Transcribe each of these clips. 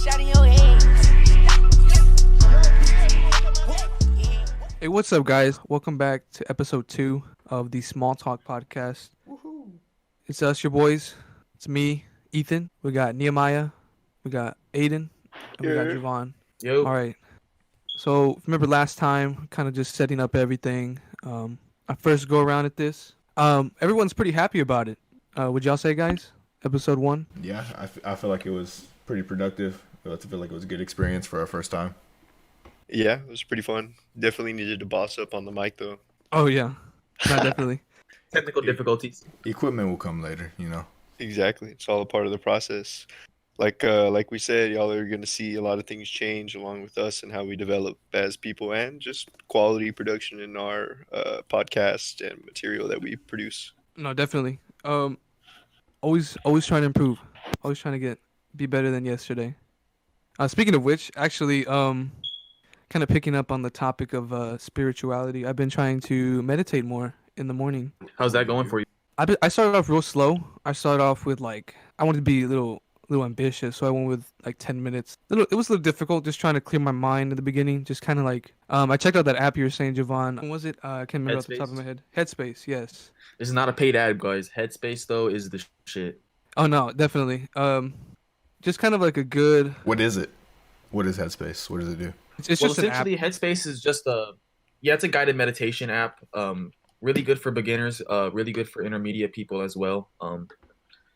shot in your head. Hey, what's up, guys? Welcome back to episode 2 of the Small Talk podcast. Woohoo. It's us, your boys. It's me, Ethan. We got Nehemiah. We got Aiden. And we got Javaun. Yo. All right. So, remember last time, kind of just setting up everything. Our first go around at this. Everyone's pretty happy about it. Would y'all say, guys? Episode 1? Yeah, I feel like it was pretty productive. I feel like it was a good experience for our first time. Yeah, it was pretty fun. Definitely needed to boss up on the mic though. Oh, yeah. Not definitely. Technical difficulties. Equipment will come later, Exactly. It's all a part of the process. Like we said, y'all are gonna see a lot of things change along with us and how we develop as people and just quality production in our podcast and material that we produce. No, definitely. Always trying to improve. Always trying to be better than yesterday. Speaking of which, actually, kind of picking up on the topic of spirituality, I've been trying to meditate more in the morning. How's that going for you? I started off real slow. I started off with I wanted to be a little ambitious, so I went with 10 minutes. It was a little difficult just trying to clear my mind at the beginning. Just kind of I checked out that app you were saying, Javaun. What was it? I can't remember off the top of my head. Headspace, yes. This is not a paid ad, guys. Headspace though is the shit. Oh no, definitely. Just kind of like a good. What is it? What is Headspace? What does it do? It's Well, just an app. essentially, Headspace is just it's a guided meditation app. Really good for beginners. Really good for intermediate people as well.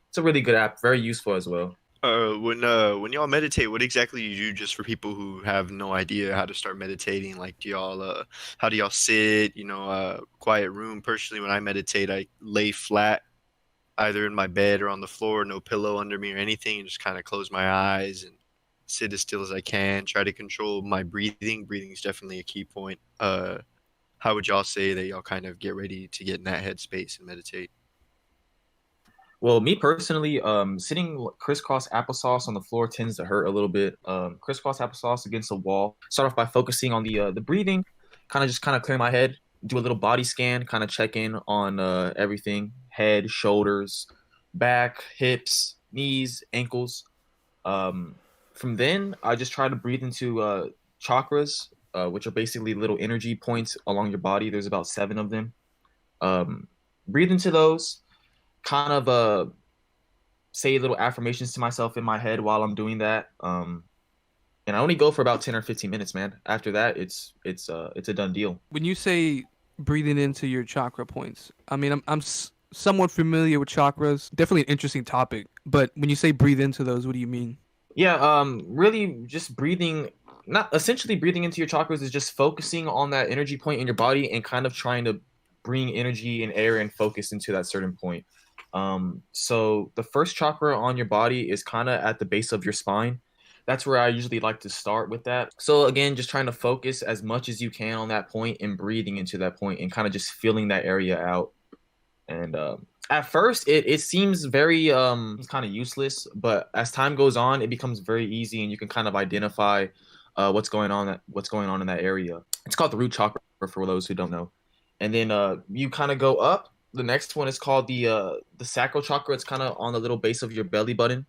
It's a really good app. Very useful as well. When y'all meditate, what exactly do you do just for people who have no idea how to start meditating? Like, how do y'all sit? Quiet room. Personally, when I meditate, I lay flat, either in my bed or on the floor, no pillow under me or anything, and just kind of close my eyes and sit as still as I can. Try to control my breathing. Breathing is definitely a key point. How would y'all say that y'all kind of get ready to get in that headspace and meditate? Well, me personally, sitting crisscross applesauce on the floor tends to hurt a little bit. Crisscross applesauce against a wall. Start off by focusing on the breathing, kind of clear my head. Do a little body scan, kind of check in on everything: head, shoulders, back, hips, knees, ankles. From then, I just try to breathe into chakras, which are basically little energy points along your body. There's about 7 of them. Breathe into those. Kind of say little affirmations to myself in my head while I'm doing that. And I only go for about 10 or 15 minutes, man. After that, it's a done deal. When you say breathing into your chakra points, I mean, I'm somewhat familiar with chakras. Definitely an interesting topic. But when you say breathe into those, what do you mean? Yeah, really just breathing. Not essentially breathing into your chakras is just focusing on that energy point in your body and kind of trying to bring energy and air and focus into that certain point. So the first chakra on your body is kind of at the base of your spine. That's where I usually like to start with that. So again, just trying to focus as much as you can on that point and breathing into that point and kind of just feeling that area out. And at first it seems very kind of useless, but as time goes on, it becomes very easy and you can kind of identify what's going on in that area. It's called the root chakra for those who don't know. And then you kind of go up. The next one is called the sacral chakra. It's kind of on the little base of your belly button.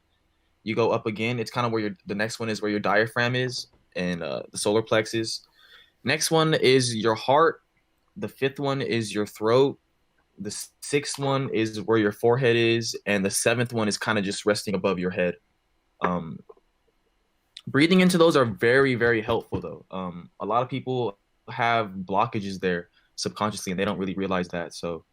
You go up again. It's kind of where the next one is where your diaphragm is and the solar plexus. Next one is your heart. The 5th one is your throat. The 6th one is where your forehead is. And the 7th one is kind of just resting above your head. Breathing into those are very, very helpful, though. A lot of people have blockages there subconsciously, and they don't really realize that. So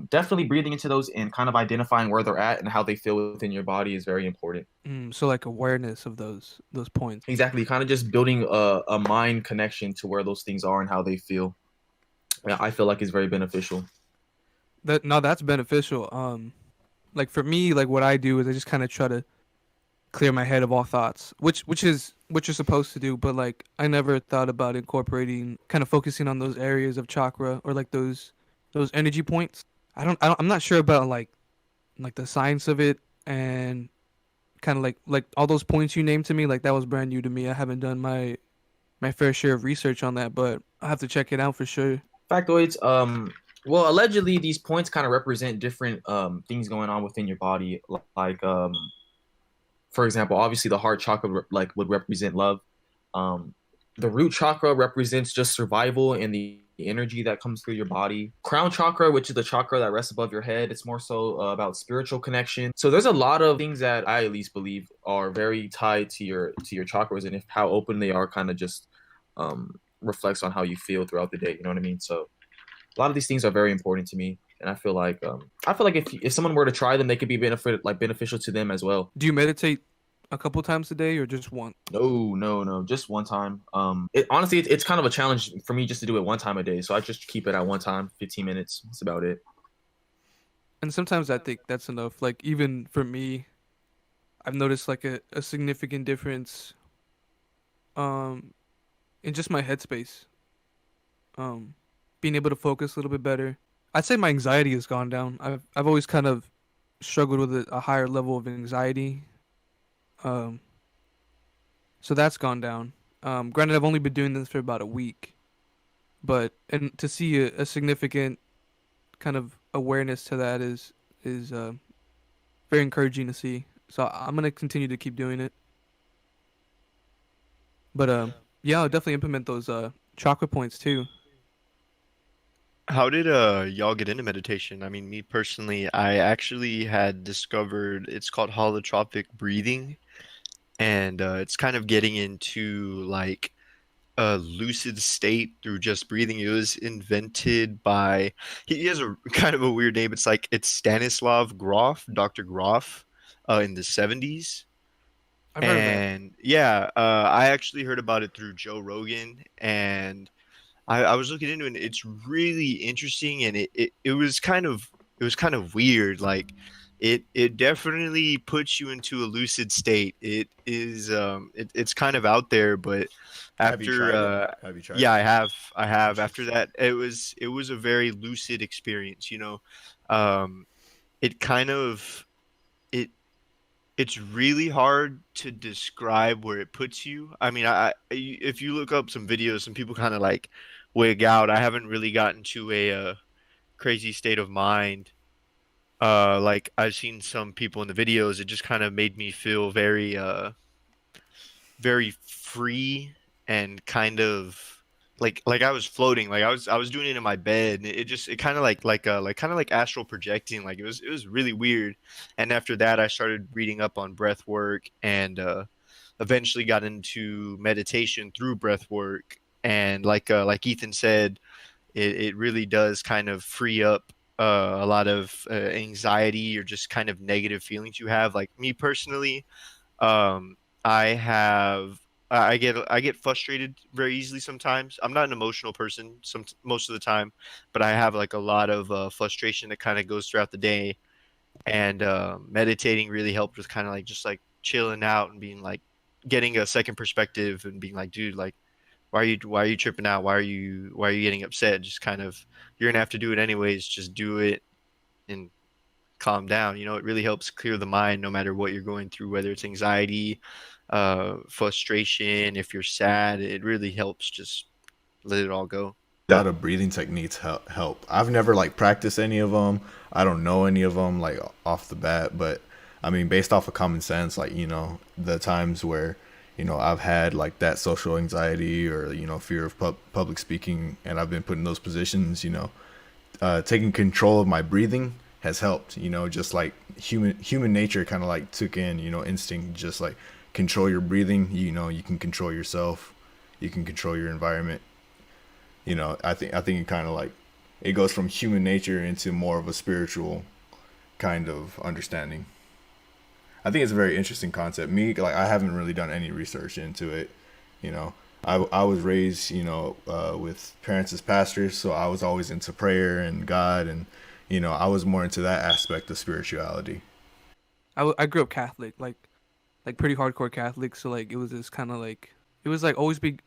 definitely breathing into those and kind of identifying where they're at and how they feel within your body is very important. So awareness of those points. Exactly. Kind of just building a mind connection to where those things are and how they feel. Yeah, I feel like it's very beneficial. That's beneficial. For me, what I do is I just kind of try to clear my head of all thoughts, which is what you're supposed to do. But I never thought about incorporating, kind of focusing on those areas of chakra or those energy points. I'm not sure about the science of it and kind of like all those points you named to me. That was brand new to me. I haven't done my fair share of research on that, but I'll have to check it out for sure. Factoids. Well, allegedly, these points kind of represent different things going on within your body. For example, obviously the heart chakra like would represent love. Um, the root chakra represents just survival and the energy that comes through your body. Crown chakra, which is the chakra that rests above your head, it's more so about spiritual connection. So there's a lot of things that I at least believe are very tied to your chakras, and if how open they are, kind of just reflects on how you feel throughout the day. You know what I mean? So a lot of these things are very important to me, and I feel like if someone were to try them, they could be beneficial to them as well. Do you meditate a couple times a day or just one? No, no, no, just one time. Honestly, it's kind of a challenge for me just to do it one time a day. So I just keep it at one time, 15 minutes. That's about it. And sometimes I think that's enough. Like even for me, I've noticed like a significant difference um in just my headspace. Um Being able to focus a little bit better. I'd say my anxiety has gone down. I've always kind of struggled with a higher level of anxiety. Um so that's gone down. Granted I've only been doing this for about a week, but and to see a significant kind of awareness to that is very encouraging to see. So I'm gonna continue to keep doing it. But yeah, I'll definitely implement those chakra points too. How did y'all get into meditation? I mean, me personally, I actually had discovered it's called holotropic breathing, and it's kind of getting into like a lucid state through just breathing. It was invented by he has a kind of a weird name. It's Stanislav Grof, Dr. Grof, in the 70s. I've heard of that. And yeah, I actually heard about it through Joe Rogan, and I was looking into it, and it's really interesting, and it was kind of weird. Like it definitely puts you into a lucid state. It's kind of out there, but Have you after tried it? Have you tried yeah, it? I have. After Interesting. that, it was a very lucid experience, you know. Um it kind of it it's really hard to describe where it puts you. I mean, if you look up some videos, some people kind of like wig out. I haven't really gotten to a crazy state of mind. Like I've seen some people in the videos. It just kind of made me feel very free and kind of like I was floating. Like I was doing it in my bed. And it just it kind of like kind of like astral projecting. Like it was really weird. And after that, I started reading up on breath work and eventually got into meditation through breath work. And like Ethan said, it really does kind of free up a lot of anxiety or just kind of negative feelings you have. Like me personally, um, I have I get frustrated very easily sometimes. I'm not an emotional person most of the time, but I have like a lot of frustration that kind of goes throughout the day. And meditating really helped with kind of like just like chilling out and being like getting a second perspective and being like, dude, like why are you tripping out? Why are you getting upset? Just kind of you're gonna have to do it anyways. Just do it and calm down. You know, it really helps clear the mind no matter what you're going through, whether it's anxiety, frustration, if you're sad, it really helps just let it all go. A lot of breathing techniques help. I've never like practiced any of them. I don't know any of them like off the bat, but I mean, based off of common sense, like you know, the times where I've had like that social anxiety or fear of public speaking, and I've been put in those positions. Taking control of my breathing has helped. Just like human nature kind of like took in instinct, just like control your breathing. You can control yourself, you can control your environment. I think it kind of like it goes from human nature into more of a spiritual kind of understanding. I think it's a very interesting concept. Me, like, I haven't really done any research into it. You know, I was raised, with parents as pastors, so I was always into prayer and God, and I was more into that aspect of spirituality. I grew up Catholic, like pretty hardcore Catholic. So like it was this kind of like it was like always be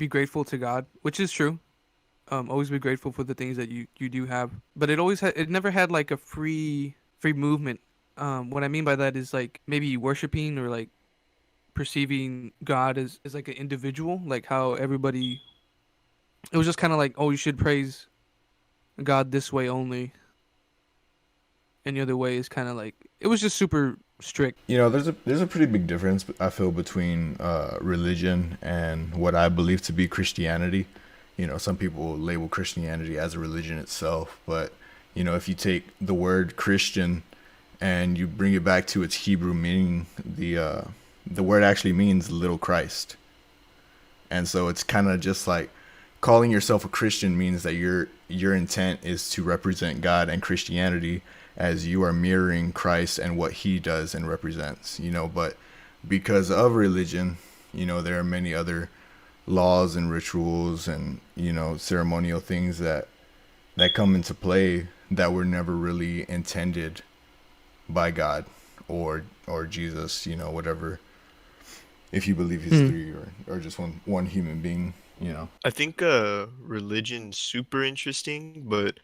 grateful to God, which is true. Always be grateful for the things that you do have, but it never had like a free movement. What I mean by that is like maybe worshiping or like perceiving God as like an individual, like how everybody. It was just kind of like, oh, you should praise God this way only. Any other way is kind of like it was just super strict. There's a pretty big difference I feel between religion and what I believe to be Christianity. Some people label Christianity as a religion itself, but if you take the word Christian and you bring it back to its Hebrew meaning, the word actually means little Christ. And so it's kind of just like calling yourself a Christian means that your intent is to represent God and Christianity as you are mirroring Christ and what he does and represents, but because of religion, there are many other laws and rituals and, ceremonial things that come into play that were never really intended by God or Jesus, whatever, if you believe he's three or just one human being. I think religion's super interesting, but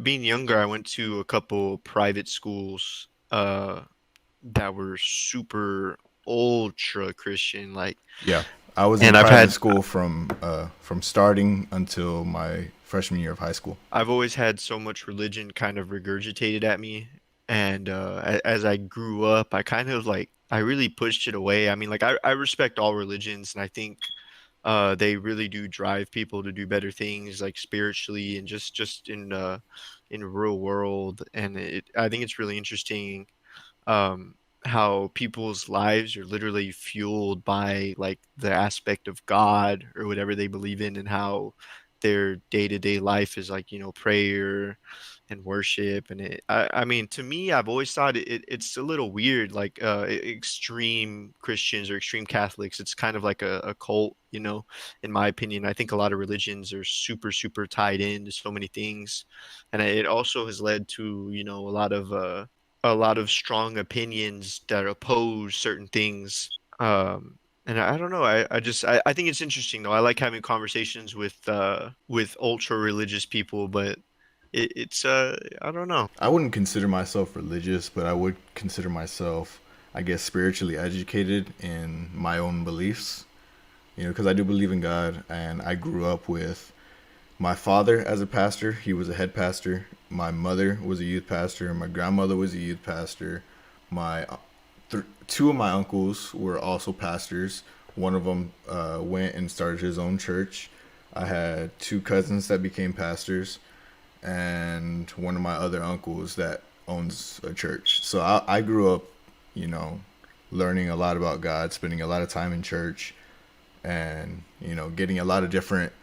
being younger, I went to a couple private schools that were super ultra Christian, like, Yeah. I was in and I've private had school from starting until my freshman year of high school. I've always had so much religion kind of regurgitated at me, and as I grew up, I kind of like I really pushed it away. I mean, like I respect all religions, and I think they really do drive people to do better things, like spiritually and just in real world. And I think it's really interesting um, how people's lives are literally fueled by like the aspect of God or whatever they believe in, and how their day-to-day life is like, prayer and worship. And I mean, to me, I've always thought it's a little weird, like extreme Christians or extreme Catholics. It's kind of like a cult, in my opinion. I think a lot of religions are super, super tied into so many things. And it also has led to, a lot of strong opinions that oppose certain things. And I don't know. I think it's interesting though. I like having conversations with ultra religious people, but it's I don't know. I wouldn't consider myself religious, but I would consider myself, I guess, spiritually educated in my own beliefs. Because I do believe in God, and I grew up with my father as a pastor. He was a head pastor. My mother was a youth pastor. My grandmother was a youth pastor. My two of my uncles were also pastors. One of them went and started his own church. I had two cousins that became pastors, and one of my other uncles that owns a church. So I grew up, learning a lot about God, spending a lot of time in church, and getting a lot of different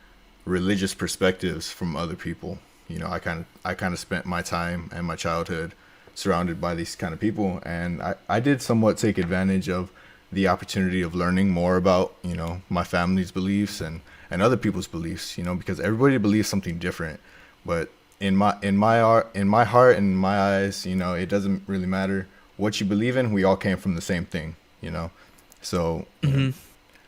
religious perspectives from other people. I kind of spent my time and my childhood surrounded by these kind of people, and I did somewhat take advantage of the opportunity of learning more about my family's beliefs and other people's beliefs, because everybody believes something different. But in my heart and in my eyes, it doesn't really matter what you believe in. We all came from the same thing. So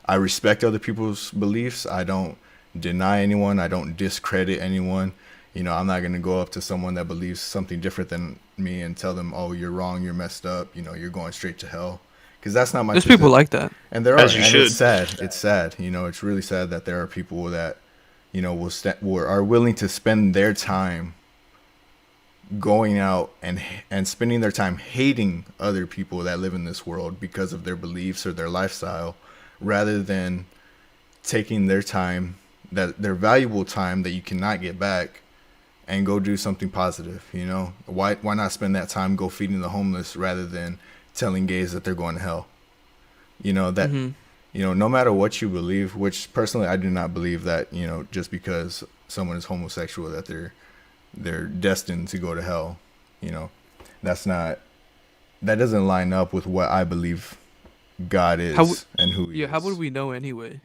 I respect other people's beliefs. I don't deny anyone. I don't discredit anyone. I'm not going to go up to someone that believes something different than me and tell them, oh, you're wrong, you're messed up, you're going straight to hell. Because that's not my There's position. people like that. And there are, As you and should. it's sad. It's sad. It's really sad that there are people that, are willing to spend their time going out and spending their time hating other people that live in this world because of their beliefs or their lifestyle, rather than taking their time, their valuable time that you cannot get back, and go do something positive. Why not spend that time go feeding the homeless rather than telling gays that they're going to hell? No matter what you believe, which personally I do not believe that just because someone is homosexual that they're destined to go to hell. That doesn't line up with what I believe God is and who he is. How would we know anyway?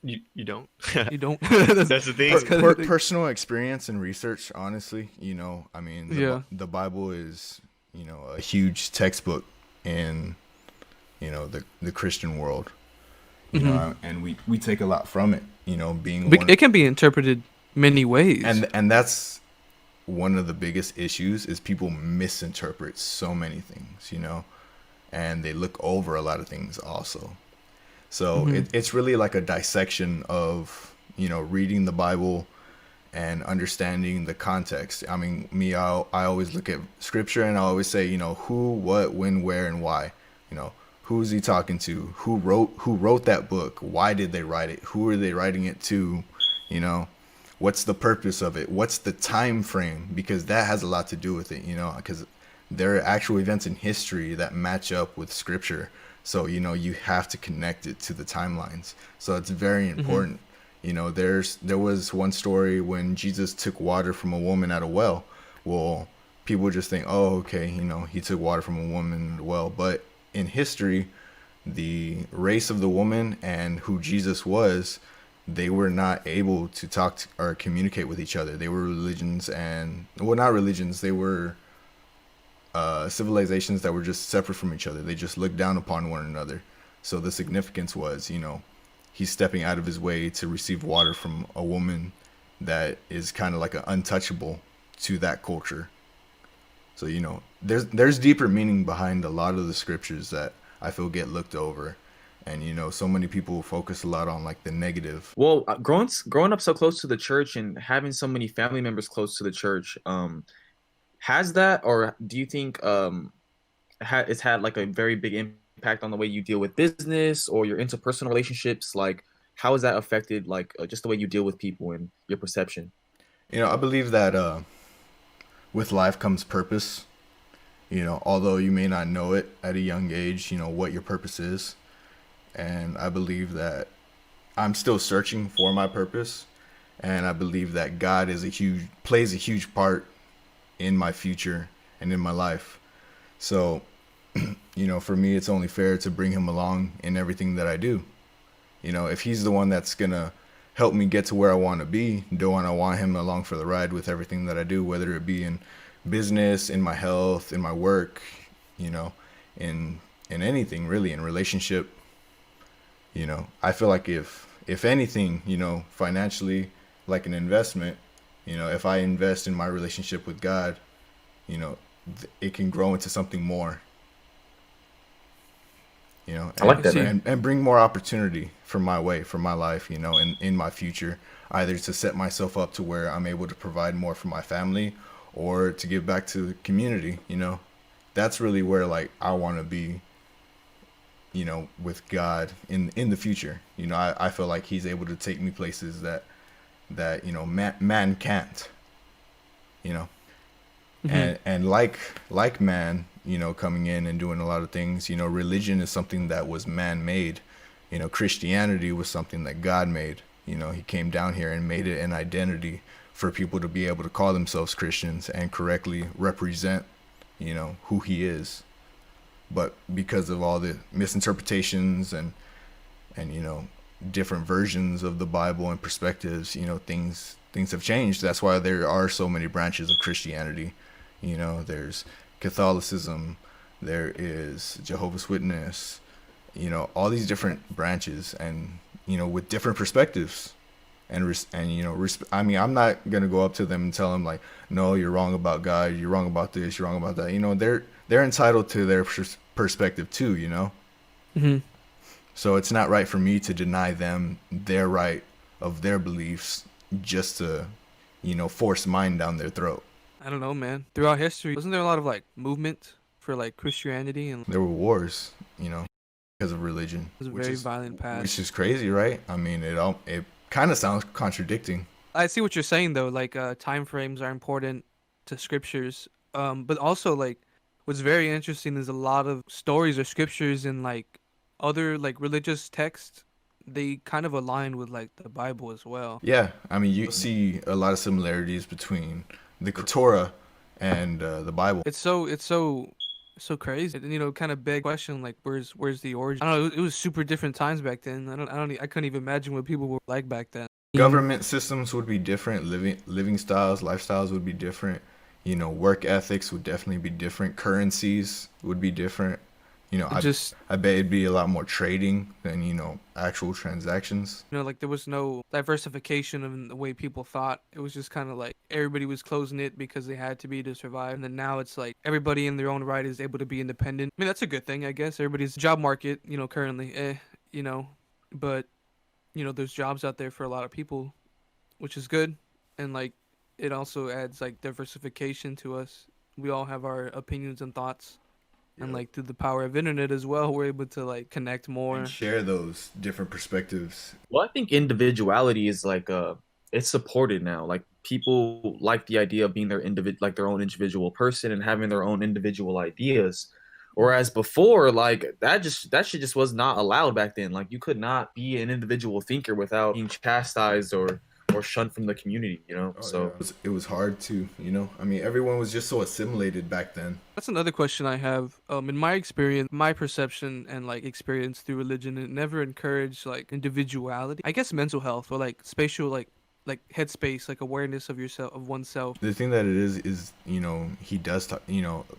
You don't. You don't. That's the thing. Personal experience and research, honestly. I mean, the Bible is, a huge textbook in, the Christian world. And we take a lot from it. It can be interpreted many ways. And that's one of the biggest issues is people misinterpret so many things, and they look over a lot of things also. So it's really like a dissection of, reading the Bible and understanding the context. I mean, I always look at scripture and I always say, who, what, when, where, and why. You know, who is he talking to? Who wrote that book? Why did they write it? Who are they writing it to? You know, what's the purpose of it? What's the time frame? Because that has a lot to do with it. Because there are actual events in history that match up with scripture. So, you have to connect it to the timelines. So it's very important. There was one story when Jesus took water from a woman at a well. Well, people just think, oh, okay, he took water from a woman at a well. But in history, the race of the woman and who Jesus was, they were not able to talk to, or communicate with each other. They were religions not religions. They were civilizations that were just separate from each other. They just looked down upon one another. So the significance was, he's stepping out of his way to receive water from a woman that is kind of like an untouchable to that culture. So, there's deeper meaning behind a lot of the scriptures that I feel get looked over. And, so many people focus a lot on like the negative. Well, growing up so close to the church and having so many family members close to the church, has that, or do you think it's had like a very big impact on the way you deal with business or your interpersonal relationships? Like, how has that affected like just the way you deal with people and your perception? I believe that with life comes purpose. Although you may not know it at a young age, what your purpose is. And I believe that I'm still searching for my purpose. And I believe that God plays a huge part in my future and in my life. So, for me, it's only fair to bring him along in everything that I do. If he's the one that's going to help me get to where I want to be, don't I want him along for the ride with everything that I do, whether it be in business, in my health, in my work, in anything really, in relationship. I feel like if anything, financially, like an investment, if I invest in my relationship with God, it can grow into something more. I like that, man. And bring more opportunity for my life, in my future, either to set myself up to where I'm able to provide more for my family or to give back to the community. That's really where like I want to be, with God in the future. I feel like he's able to take me places that man can't, and like man, coming in and doing a lot of things, religion is something that was man-made. Christianity was something that God made. He came down here and made it an identity for people to be able to call themselves Christians and correctly represent, who he is. But because of all the misinterpretations and different versions of the Bible and perspectives, things have changed. That's why there are so many branches of Christianity. There's Catholicism, there is Jehovah's Witness, all these different branches, and with different perspectives. I mean, I'm not gonna go up to them and tell them like, no, you're wrong about God, you're wrong about this, you're wrong about that. They're entitled to their perspective too. Mm-hmm. So it's not right for me to deny them their right of their beliefs just to, force mine down their throat. I don't know, man. Throughout history, wasn't there a lot of like movement for like Christianity, and There were wars, because of religion, it was a very violent past. which is crazy, right? I mean, it kind of sounds contradicting. I see what you're saying though. Like time frames are important to scriptures. But also like what's very interesting is a lot of stories or scriptures in like other like religious texts. They kind of align with like the Bible as well. Yeah, I mean, you see a lot of similarities between the Torah and the Bible. It's so crazy. And kind of beg question like where's the origin? I don't know. It was super different times back then. I couldn't even imagine what people were like back then. Government systems would be different. Living styles, lifestyles would be different. Work ethics would definitely be different. Currencies would be different. I bet it'd be a lot more trading than actual transactions. Like there was no diversification in the way people thought. It was just kind of like everybody was closing it because they had to be to survive. And then now it's like everybody in their own right is able to be independent. I mean, that's a good thing, I guess. Everybody's job market, currently, but there's jobs out there for a lot of people, which is good. and like it also adds like diversification to us. We all have our opinions and thoughts, and Yep. like through the power of internet as well, we're able to like connect And more. share those different perspectives. Well, I think individuality is like it's supported now. Like people like the idea of being like their own individual person and having their own individual ideas. Whereas before, like that shit just was not allowed back then. Like you could not be an individual thinker without being chastised or shunned from the community, you know? Oh yeah, So it was hard to, I mean, everyone was just so assimilated back then. That's another question I have. In my experience, my perception and like experience through religion, it never encouraged like individuality. I guess mental health or like spatial like headspace, like awareness of yourself of oneself. The thing that it is, he does talk,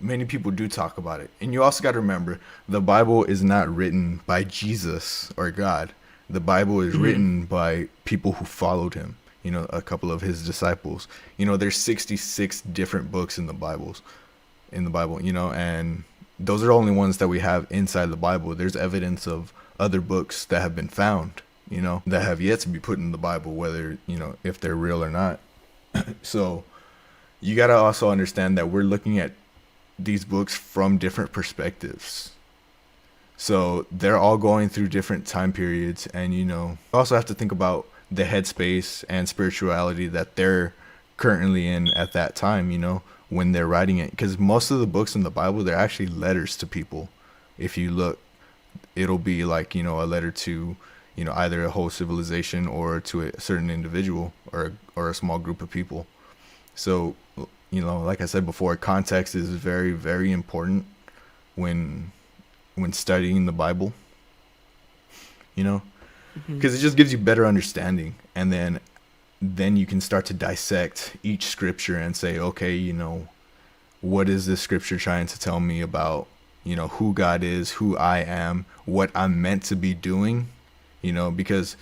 many people do talk about it. And you also got to remember, the Bible is not written by Jesus or God. The Bible is Mhm. written by people who followed him, a couple of his disciples. There's 66 different books in the Bible, and those are only ones that we have inside the Bible. There's evidence of other books that have been found, that have yet to be put in the Bible, whether, if they're real or not. So you got to also understand that we're looking at these books from different perspectives. So they're all going through different time periods. And, you also have to think about the headspace and spirituality that they're currently in at that time, when they're writing it. Because most of the books in the Bible, they're actually letters to people. If you look, it'll be like, a letter to, either a whole civilization or to a certain individual or a small group of people. So, like I said before, context is very, very important when studying the Bible, Mhm. because it just gives you better understanding, and then you can start to dissect each scripture and say, okay, what is this scripture trying to tell me about, who God is, who I am, what I'm meant to be doing, because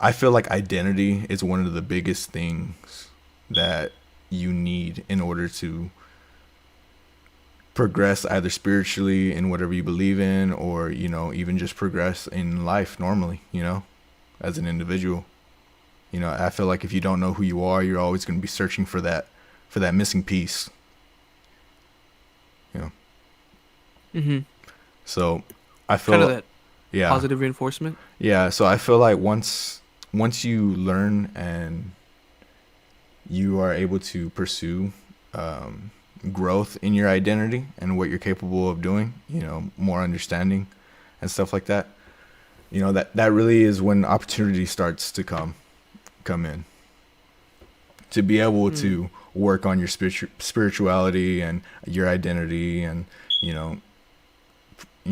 I feel like identity is one of the biggest things that you need in order to progress either spiritually in whatever you believe in, or even just progress in life normally, as an individual. I feel like if you don't know who you are, you're always going to be searching for that missing piece. Mhm. So I Kind of feel, that yeah, positive reinforcement. yeah. So I feel like once you learn and you are able to pursue growth in your identity and what you're capable of doing, more understanding and stuff like that, that really is when opportunity starts to come in, to be able Mm. to work on your spirituality and your identity, and you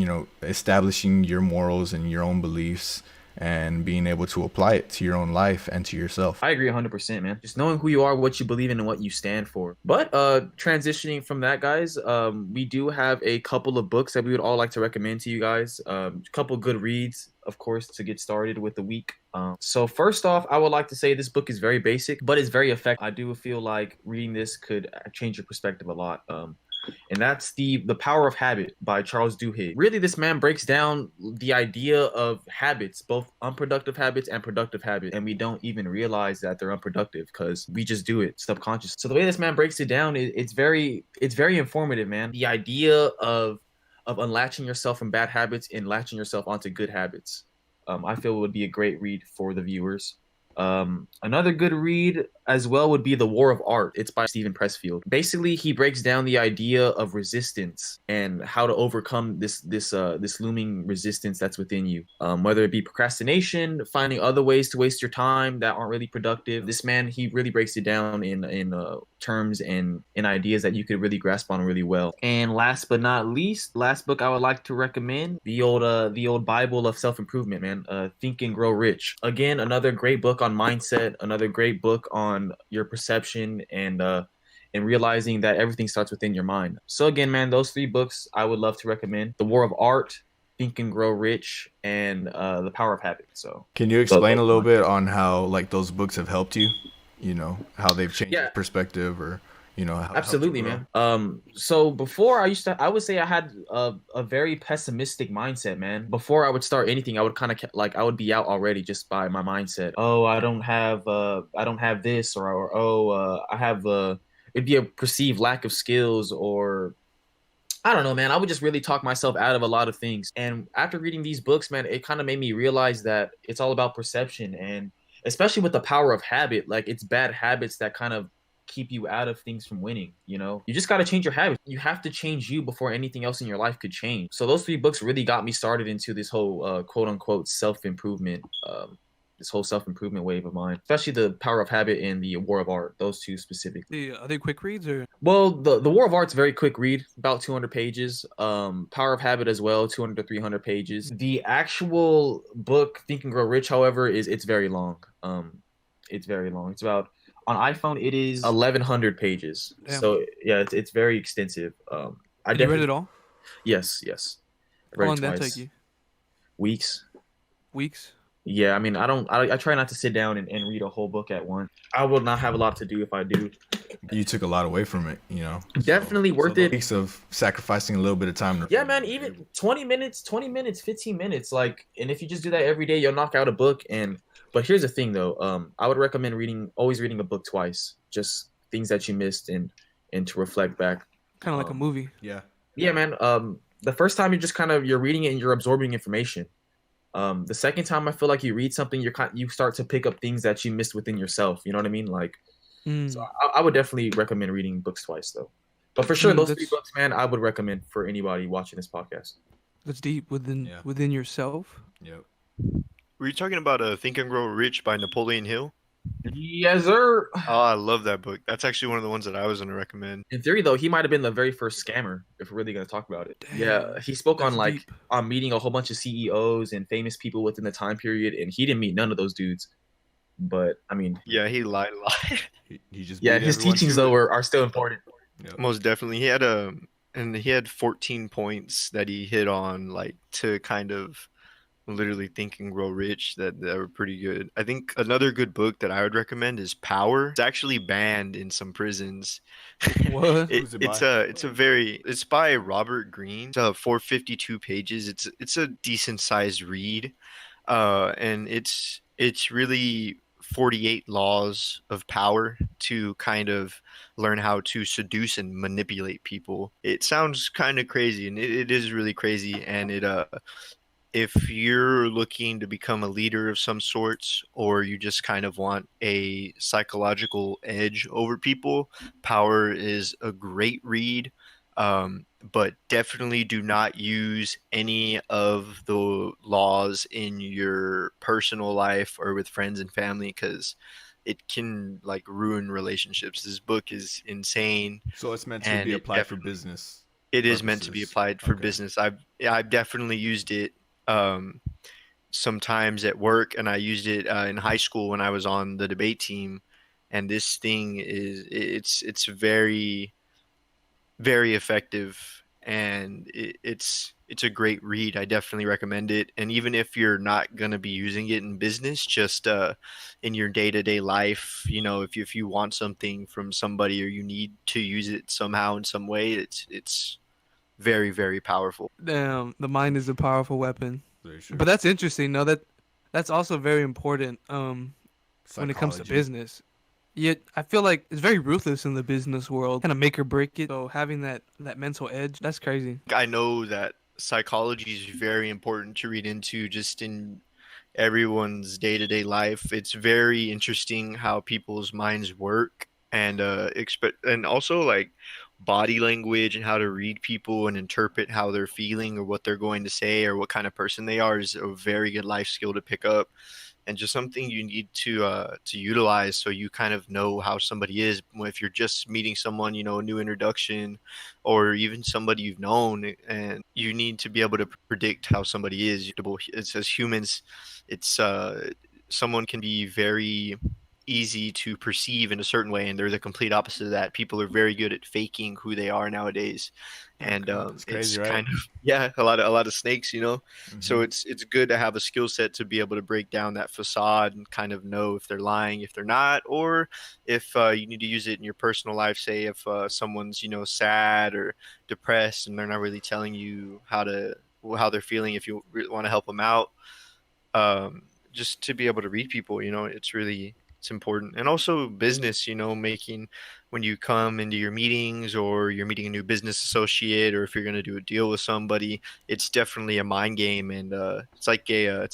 know establishing your morals and your own beliefs, and being able to apply it to your own life and to yourself. I agree 100%, man. Just knowing who you are, what you believe in, and what you stand for. But transitioning from that, guys, we do have a couple of books that we would all like to recommend to you guys. A couple good reads, of course, to get started with the week. So first off, I would like to say this book is very basic, but it's very effective. I do feel like reading this could change your perspective a lot. And that's the Power of Habit by Charles Duhigg. Really, this man breaks down the idea of habits, both unproductive habits and productive habits, and we don't even realize that they're unproductive because we just do it subconsciously. So the way this man breaks it down, it's very informative, man. The idea of unlatching yourself from bad habits and latching yourself onto good habits. I feel it would be a great read for the viewers. Another good read as well would be The War of Art. It's by Stephen Pressfield. Basically, he breaks down the idea of resistance and how to overcome this looming resistance that's within you. Whether it be procrastination, finding other ways to waste your time that aren't really productive. This man, he really breaks it down in terms and in ideas that you could really grasp on really well. And last but not least, last book I would like to recommend, the old Bible of self-improvement, man. Think and Grow Rich. Again, another great book on mindset, another great book on your perception and realizing that everything starts within your mind. So again, man, those three books I would love to recommend: The War of Art, Think and Grow Rich, and The Power of Habit. So Can you those explain a are little mine. bit on how like those books have helped you, how they've changed your Yeah, perspective, or helped you Absolutely, grow? man. So before I would say I had a very pessimistic mindset, man. Before I would start anything, I would kind of like I would be out already just by my mindset. Oh, I don't have this, or oh, I have it'd be a perceived lack of skills, or I don't know, man. I would just really talk myself out of a lot of things. And after reading these books, man, it kind of made me realize that it's all about perception, and especially with the power of habit, like it's bad habits that kind of keep you out of things from winning, you know? You just got to change your habits. You have to change you before anything else in your life could change. So those three books really got me started into this whole quote unquote self-improvement this whole self-improvement wave of mine, especially the power of habit and the war of art, those two specifically. Are they quick reads or? Well, the War of Art's very quick read, about 200 pages. Power of Habit as well, 200 to 300 pages. The actual book, Think and Grow Rich, however, it's very long. It's very long. It's about on iPhone it is 1100 pages. Damn. So yeah, it's very extensive. I And you read definitely it all? yes. I How read long it did that twice. take you? Weeks. Weeks? Yeah, I mean, I try not to sit down and read a whole book at once. I will not have a lot to do if I do. You took a lot away from it, Definitely worth it. Weeks of sacrificing a little bit of time. Yeah, man, even 20 minutes, 15 minutes, like, and if you just do that every day, you'll knock out a book. But here's the thing though, I would recommend always reading a book twice, just things that you missed and to reflect back. Kind of like a movie. Yeah. Yeah, man. The first time you're reading it and you're absorbing information. The second time I feel like you read something, you start to pick up things that you missed within yourself. You know what I mean? Like, so I would definitely recommend reading books twice though. But for sure, those three books, man, I would recommend for anybody watching this podcast. That's deep within yourself. Yep. Were you talking about Think and Grow Rich by Napoleon Hill? Yes, sir. Oh, I love that book. That's actually one of the ones that I was going to recommend. In theory, though, he might have been the very first scammer, if we're really going to talk about it. Damn, yeah, he spoke on that's deep. on meeting a whole bunch of CEOs and famous people within the time period, and he didn't meet none of those dudes. But I mean, Yeah, he lied a lot. He just yeah, beat his everyone teachings to though it. are still important. Yep. Most definitely. He had 14 points that he hit on, like, to kind of literally Think and Grow Rich that were pretty good. I think another good book that I would recommend is Power. It's actually banned in some prisons. What? Who's it by? It's by Robert Greene. It's 452 pages. It's a decent sized read. And it's really 48 laws of power to kind of learn how to seduce and manipulate people. It sounds kind of crazy, and it is really crazy. And if you're looking to become a leader of some sorts, or you just kind of want a psychological edge over people, Power is a great read. But definitely do not use any of the laws in your personal life or with friends and family, because it can like ruin relationships. This book is insane. So it's meant to And be it applied for definitely- business. It is meant to be purposes. applied for Okay. business. I've definitely used it sometimes at work, and I used it in high school when I was on the debate team. And this thing it's very, very effective, and it's a great read. I definitely recommend it. And even if you're not going to be using it in business, just in your day-to-day life, if you want something from somebody or you need to use it somehow in some way, it's very, very powerful. Damn, the mind is a powerful weapon. Very true. But that's interesting. No, that's also very important. When it comes to Psychology. business. Yet I feel like it's very ruthless in the business world, kind of make or break it. So having that mental edge, that's crazy. I know that psychology is very important to read into just in everyone's day-to-day life. It's very interesting how people's minds work, and and also like body language and how to read people and interpret how they're feeling or what they're going to say or what kind of person they are is a very good life skill to pick up, and just something you need to utilize so you kind of know how somebody is. If you're just meeting someone, a new introduction, or even somebody you've known, and you need to be able to predict how somebody is. It's as humans, it's someone can be very easy to perceive in a certain way, and they're the complete opposite of that. People are very good at faking who they are nowadays, and It's it's crazy, right? kind of yeah, a lot of snakes, you know. So Hmm. it's good to have a skill set to be able to break down that facade and kind of know if they're lying, if they're not, or if you need to use it in your personal life. Say if someone's sad or depressed and they're not really telling you how they're feeling, if you want to help them out, just to be able to read people, it's important. And also business, making when you come into your meetings or you're meeting a new business associate, or if you're going to do a deal with somebody, it's definitely a mind game. And it's like a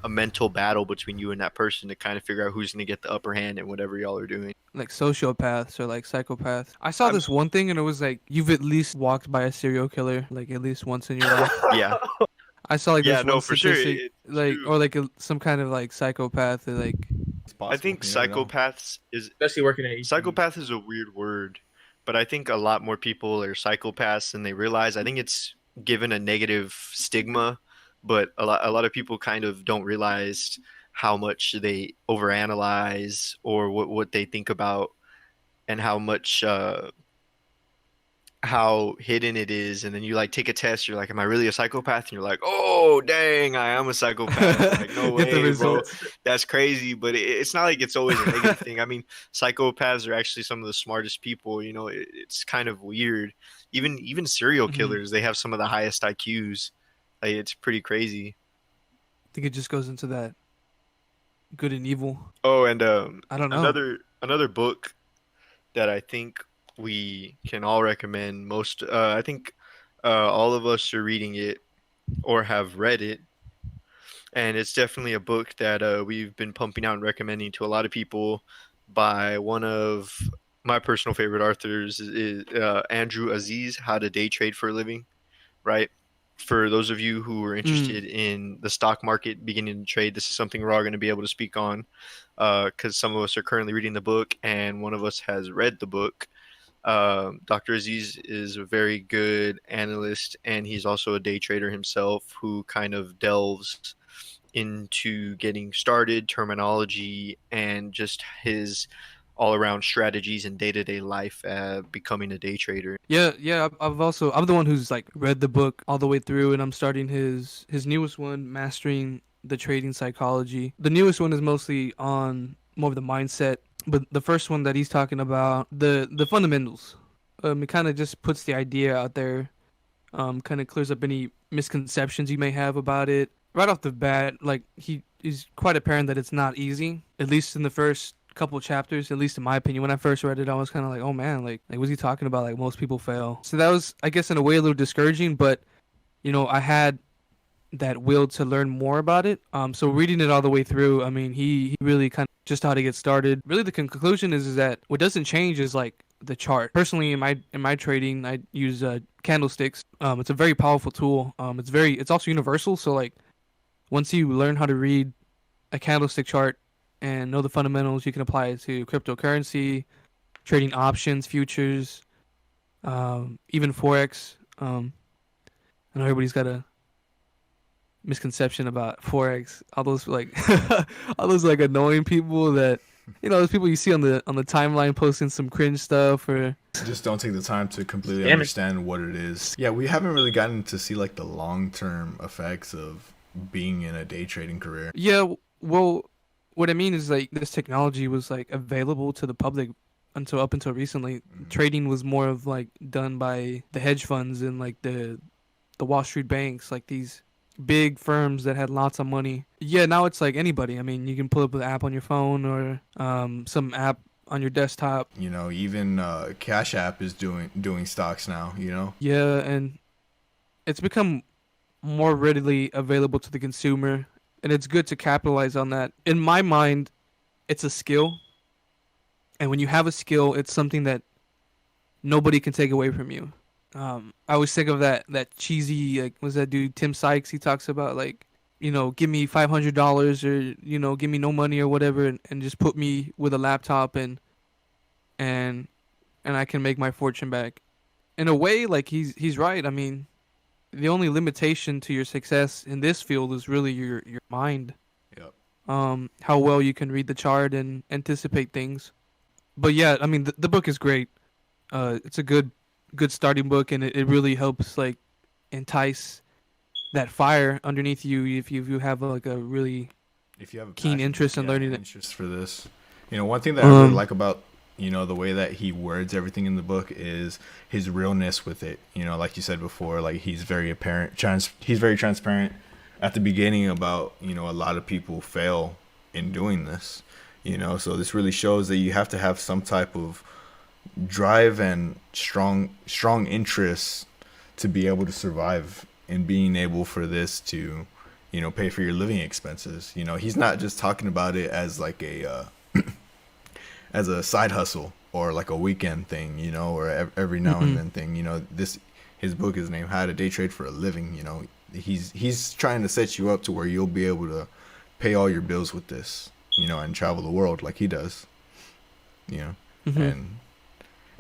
mental battle between you and that person to kind of figure out who's going to get the upper hand in whatever y'all are doing. Like sociopaths or like psychopaths. I saw I'm this one thing and it was like you've at least walked by a serial killer like at least once in your life. Yeah. I saw like Yeah, this one no, for sure. statistic It's like true. or like some kind of like psychopath that like It's I possible. think You never know. Especially working at HB. psychopath is a weird word, but I think a lot more people are psychopaths than they realize. I think it's given a negative stigma, but a lot of people kind of don't realize how much they overanalyze or what they think about, and how hidden it is. And then you like take a test, you're like, am I really a psychopath? And you're like, oh dang, I am a psychopath. Like, no get the way, bro. results. That's crazy. But it's not like it's always a negative thing. I mean, psychopaths are actually some of the smartest people. It's kind of weird. Even serial Hmm. killers, they have some of the highest IQs. Like, it's pretty crazy. I think it just goes into that good and evil. Oh, and I don't know. another book that I think we can all recommend. I think all of us are reading it or have read it, and it's definitely a book that we've been pumping out and recommending to a lot of people. By one of my personal favorite authors is Andrew Aziz, How to Day Trade for a Living. Right. For those of you who are Mm. interested in the stock market beginning to trade, this is something we're all going to be able to speak on, because some of us are currently reading the book and one of us has read the book. Dr. Aziz is a very good analyst, and he's also a day trader himself who kind of delves into getting started, terminology, and just his all around strategies in day to day life, becoming a day trader. Yeah, yeah. I'm the one who's like read the book all the way through, and I'm starting his newest one, Mastering the Trading Psychology. The newest one is mostly on more of the mindset, but the first one that he's talking about the fundamentals. It kind of just puts the idea out there. Kind of clears up any misconceptions you may have about it. Right off the bat, like he is quite apparent that it's not easy. At least in the first couple chapters, at least in my opinion. When I first read it, I was kind of like, oh man, like what's he talking about? Like most people fail. So that was, I guess, in a way a little discouraging. But I had that will to learn more about it. So reading it all the way through, I mean, he really kind of just how to get started. Really, the conclusion is that what doesn't change is like the chart. Personally, in my trading, I use candlesticks. It's a very powerful tool. It's also universal. So like once you learn how to read a candlestick chart and know the fundamentals, you can apply it to cryptocurrency, trading options, futures, even forex. I know everybody's got a misconception about forex. All those like all those like annoying people that those people you see on the timeline posting some cringe stuff or Just don't take the time to completely Scammers. understand what it is. Yeah, we haven't really gotten to see like the long-term effects of being in a day trading career. yeah. Well, what I mean is like this technology was like available to the public until up until recently. Trading was more of like done by the hedge funds and like the Wall Street banks, like these big firms that had lots of money. Yeah, now it's like anybody. I mean, you can pull up an app on your phone or some app on your desktop. Even Cash App is doing stocks now. Yeah, and it's become more readily available to the consumer, and it's good to capitalize on that. In my mind, it's a skill, and when you have a skill, it's something that nobody can take away from you. I always think of that cheesy like what's that dude Tim Sykes? He talks about like give me $500 or give me no money or whatever, and just put me with a laptop and and I can make my fortune back. In a way, like he's right. I mean, the only limitation to your success in this field is really your mind. Yep. How well you can read the chart and anticipate things. But yeah, I mean the book is great. It's a good good starting book, and it really helps like entice that fire underneath you if you have like a really If you have a keen passion, interest in yeah, learning and it. interest for this, one thing that I really Um, like about the way that he words everything in the book is his realness with it. Like you said before, like he's very apparent, he's very transparent at the beginning about a lot of people fail in doing this. So this really shows that you have to have some type of drive and strong interests to be able to survive and being able for this to pay for your living expenses. He's not just talking about it as like a as a side hustle or like a weekend thing, or every now and mhm. then thing. This his book is named How to Day Trade for a Living. He's trying to set you up to where you'll be able to pay all your bills with this, and travel the world like he does. you know Mhm.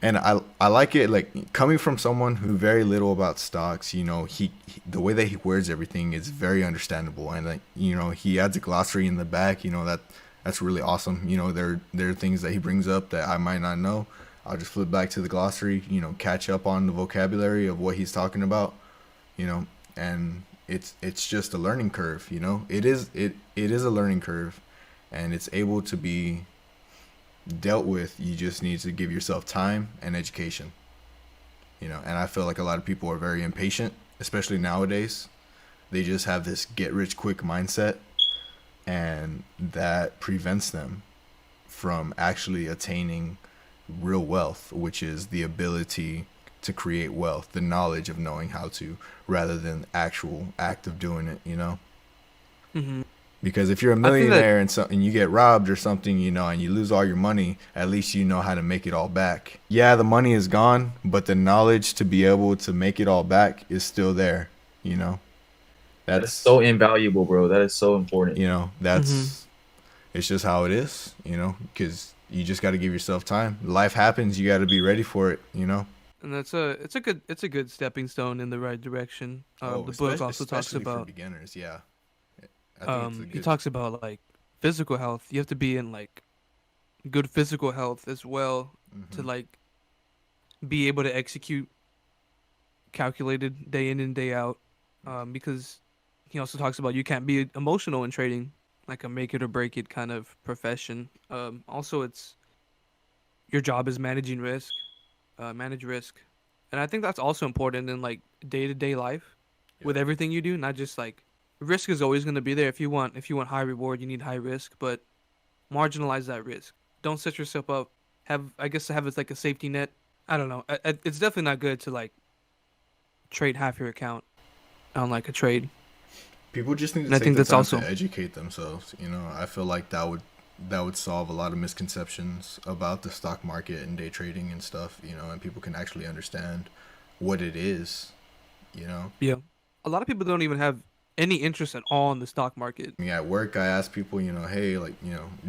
and I like it, like coming from someone who very little about stocks. He the way that he words everything is very understandable, and like he adds a glossary in the back. That's really awesome. There are things that he brings up that I might not know. I'll just flip back to the glossary, catch up on the vocabulary of what he's talking about. you know and it's just a learning curve. It is a learning curve, and it's able to be dealt with. You just need to give yourself time and education. And I feel like a lot of people are very impatient, especially nowadays. They just have this get rich quick mindset, and that prevents them from actually attaining real wealth, which is the ability to create wealth, the knowledge of knowing how to, rather than actual act of doing it. Mhm. Because if you're a I think that millionaire and you get robbed or something, and you lose all your money, at least you know how to make it all back. Yeah, the money is gone, but the knowledge to be able to make it all back is still there. You know, That is that's so invaluable, bro. That is so important. mhm. that's it's just how it is. Because you just got to give yourself time. Life happens. You got to be ready for it. And that's it's a good stepping stone in the right direction. Oh, The book also talks especially for about beginners. Yeah, I think it's a he good. talks about like physical health. You have to be in like good physical health as well to Hmm. like be able to execute calculated day in and day out. Because he also talks about you can't be emotional in trading, like a make it or break it kind of profession. Also, it's your job is managing risk, manage risk, and I think that's also important in like day to day life Yeah. with everything you do. Not just like risk is always going to be there. If you want high reward, you need high risk, but marginalize that risk. Don't set yourself up. Have it like a safety net. I don't know. It's definitely not good to like trade half your account on like a trade. People just need to And I take think the that's time to also educate themselves. I feel like that would solve a lot of misconceptions about the stock market and day trading and stuff. And people can actually understand what it is. You know, yeah. A lot of people don't even have any interest at all in the stock market. I mean, at work, I ask people, hey, like,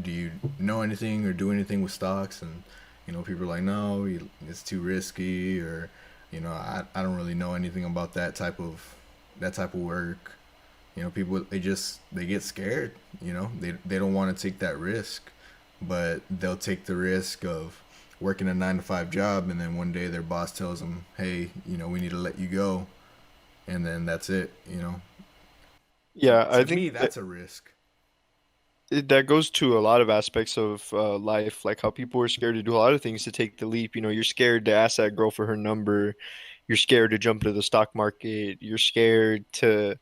do you know anything or do anything with stocks? And people are like, no, it's too risky, or I don't really know anything about that type of work. People they get scared. They don't want to take that risk, but they'll take the risk of working a 9 to 5 job, and then one day their boss tells them, hey, we need to let you go, and then that's it. Yeah, I To think me, that that's a risk. that goes to a lot of aspects of life, like how people are scared to do a lot of things to take the leap. You're scared to ask that girl for her number. You're scared to jump into the stock market. You're scared to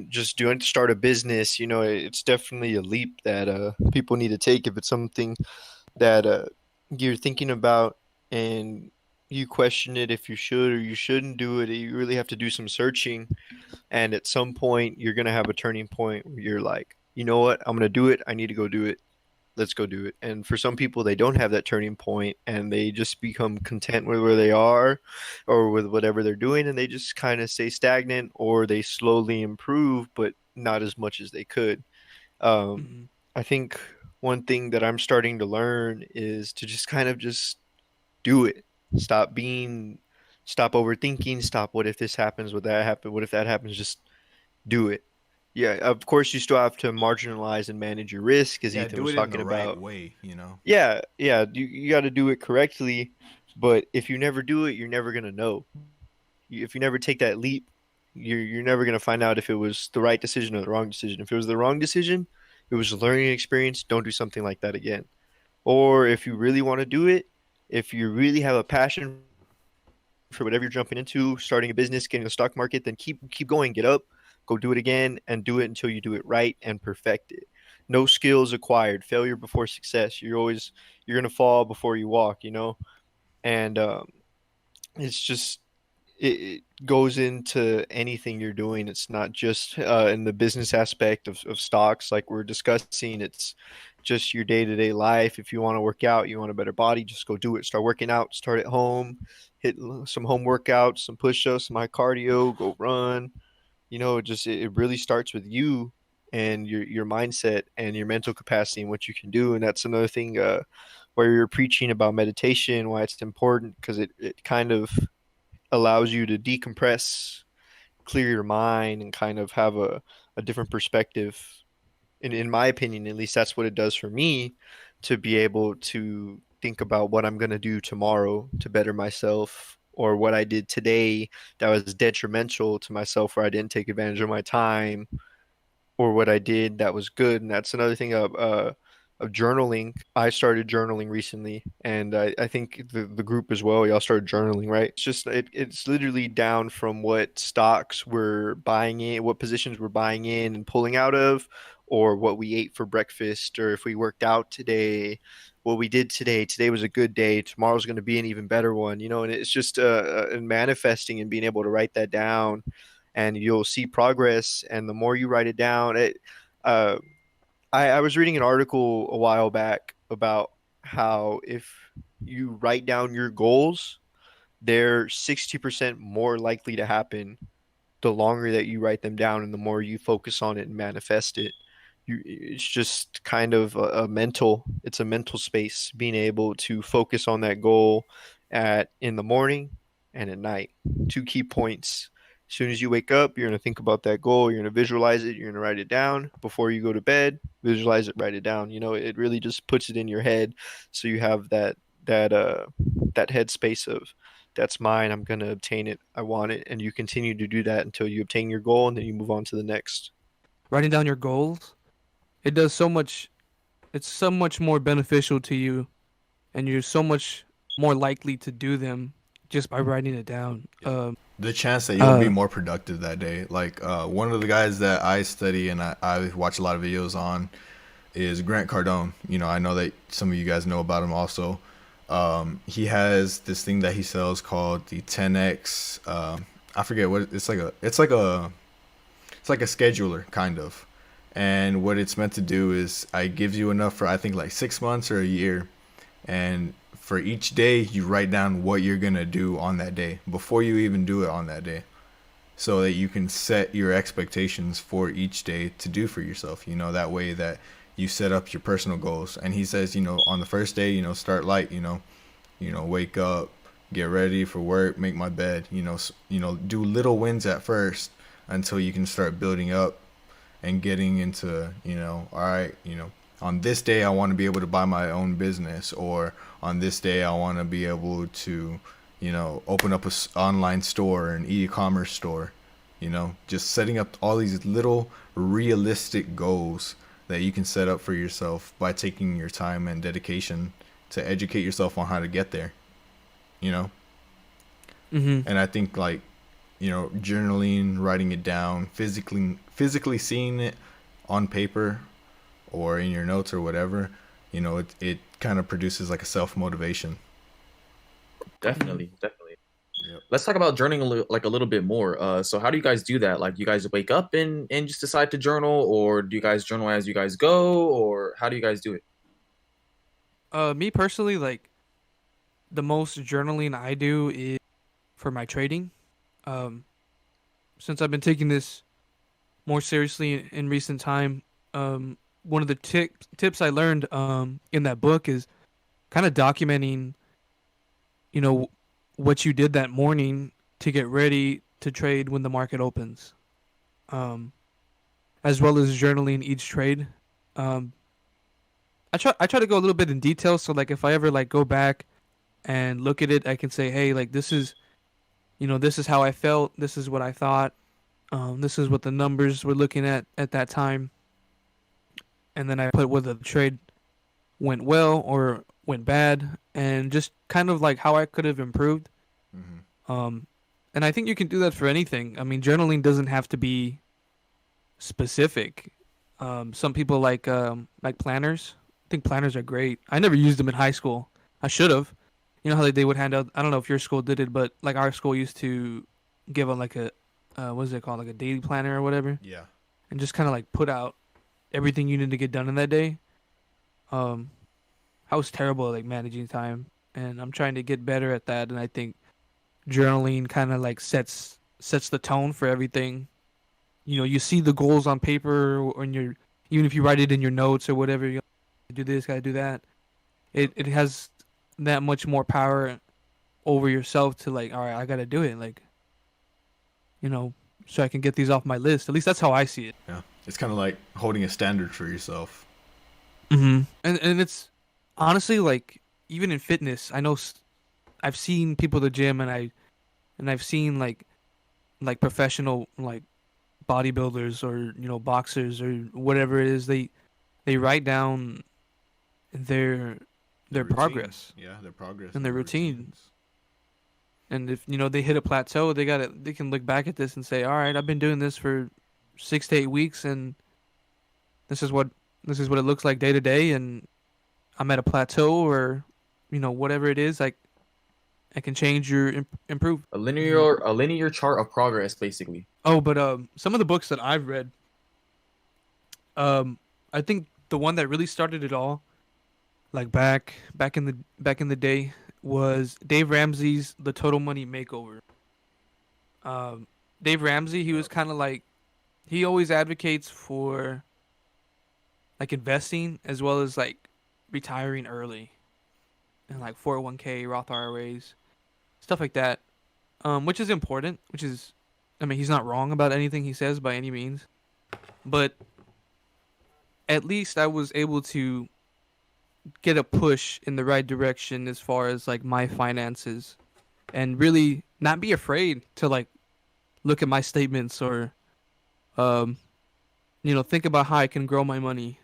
just do it, start a business. It's definitely a leap that people need to take if it's something that you're thinking about and you question it if you should or you shouldn't do it. You really have to do some searching, and at some point you're gonna have a turning point where you're like, you know what, I'm gonna do it. I need to go do it. Let's go do it. And for some people, they don't have that turning point and they just become content with where they are or with whatever they're doing, and they just kind of stay stagnant or they slowly improve, but not as much as they could. Um, Hmm. I think one thing that I'm starting to learn is to just kind of just do it. Stop being, stop overthinking. Stop. What if this happens? Would that happen? What if that happens? Just do it. Yeah, of course, you still have to marginalize and manage your risk, as Yeah, Ethan do was it in talking the right about. way. Yeah, yeah, you got to do it correctly, But if you never do it, you're never gonna know. If you never take that leap, you're never gonna find out if it was the right decision or the wrong decision. If it was the wrong decision, it was a learning experience. Don't do something like that again. Or if you really want to do it, if you really have a passion for whatever you're jumping into, starting a business, getting the stock market, then keep going, get up, go do it again, and do it until you do it right and perfect it. No skills acquired, failure before success. You're gonna fall before you walk, you know. And it's just it goes into anything you're doing. It's not just in the business aspect of stocks like we're discussing. It's just your day-to-day life. If you want to work out, you want a better body, just go do it. Start working out, start at home, hit some home workouts, some push-ups, some high cardio, go run. You know, it really starts with you and your mindset and your mental capacity and what you can do. And that's another thing where you're preaching about meditation, why it's important, because it kind of allows you to decompress, clear your mind, and kind of have a different perspective. In my opinion, at least that's what it does for me, to be able to think about what I'm going to do tomorrow to better myself, or what I did today that was detrimental to myself, where I didn't take advantage of my time, or what I did that was good. And that's another thing of journaling. I started journaling recently, and I think the group as well. Y'all started journaling, right? It's just it's literally down from what stocks we're buying in, what positions we're buying in and pulling out of, or what we ate for breakfast, or if we worked out today, what we did today. Today was a good day. Tomorrow's going to be an even better one, you know. And it's just manifesting and being able to write that down, and you'll see progress. And the more you write it down, uh, I was reading an article a while back about how if you write down your goals, they're 60% more likely to happen the longer that you write them down and the more you focus on it and manifest it. It's just kind of it's a mental space, being able to focus on that goal at in the morning and at night. Two key points. As soon as you wake up, you're going to think about that goal, you're going to visualize it, you're going to write it down. Before you go to bed, visualize it, write it down. You know, it really just puts it in your head, so you have that headspace of, that's mine, I'm going to obtain it, I want it, and you continue to do that until you obtain your goal, and then you move on to the next. Writing down your goals, it does so much. It's so much more beneficial to you, and you're so much more likely to do them just by writing it down. The chance that you'll be more productive that day. Like one of the guys that I study and I watch a lot of videos on is Grant Cardone. You know, I know that some of you guys know about him also. He has this thing that he sells called the 10x. I forget what it's like a scheduler kind of. And what it's meant to do is it gives you enough for I think like 6 months or a year. And for each day you write down what you're gonna do on that day before you even do it on that day, so that you can set your expectations for each day to do for yourself. You know, that way that you set up your personal goals. And he says, you know, on the first day, you know, start light. Wake up, get ready for work, make my bed. Do little wins at first until you can start building up and getting into, all right, on this day I want to be able to buy my own business, or on this day I want to be able to, open up a online store, an e-commerce store. Just setting up all these little realistic goals that you can set up for yourself by taking your time and dedication to educate yourself on how to get there. Mm-hmm. And I think like, journaling, writing it down, physically seeing it on paper or in your notes or whatever, it kind of produces like a self-motivation. Definitely, definitely. Yep. Let's talk about journaling a little bit more. So how do you guys do that? Like, you guys wake up and just decide to journal, or do you guys journal as you guys go, or how do you guys do it? Me personally, like the most journaling I do is for my trading. Um, since I've been taking this more seriously in recent time, one of the tips I learned in that book is kind of documenting, what you did that morning to get ready to trade when the market opens, as well as journaling each trade. Um, I try to go a little bit in detail, so like if I ever like go back and look at it. I can say, hey, like this is, this is how I felt. This is what I thought. This is what the numbers were looking at that time. And then I put whether the trade went well or went bad, and just kind of like how I could have improved. Mm-hmm. And I think you can do that for anything. I mean, journaling doesn't have to be specific. Some people like planners. I think planners are great. I never used them in high school. I should have. You know how they would hand out. I don't know if your school did it, but like our school used to give a like a what is it called, like a daily planner or whatever, Yeah. and just kind of like put out everything you need to get done in that day. Um, I was terrible at like managing time, and I'm trying to get better at that. And I think journaling kind of like sets the tone for everything. You see the goals on paper, or in your, even if you write it in your notes or whatever. You do this, gotta do that. It has that much more power over yourself to like, all right, I gotta do it, like, so I can get these off my list. At least that's how I see it. Yeah. It's kind of like holding a standard for yourself. And it's honestly like, even in fitness, I know I've seen people at the gym, and I've seen like professional like bodybuilders, or boxers, or whatever it is. They write down their Their progress routines. Yeah, their progress and their routine. routines. And if they hit a plateau, they can look back at this and say, all right, I've been doing this for 6 to 8 weeks, and this is what it looks like day to day, and I'm at a plateau, or whatever it is. Like, I can change your improve. A linear chart of progress, basically. Oh, but some of the books that I've read, I think the one that really started it all, like back in the day, was Dave Ramsey's The Total Money Makeover. Dave Ramsey, he was kind of like, he always advocates for like investing as well as like retiring early, and like 401k, Roth IRAs, stuff like that, which is important. I mean, he's not wrong about anything he says by any means, but at least I was able to get a push in the right direction as far as like my finances, and really not be afraid to like look at my statements, or think about how I can grow my money.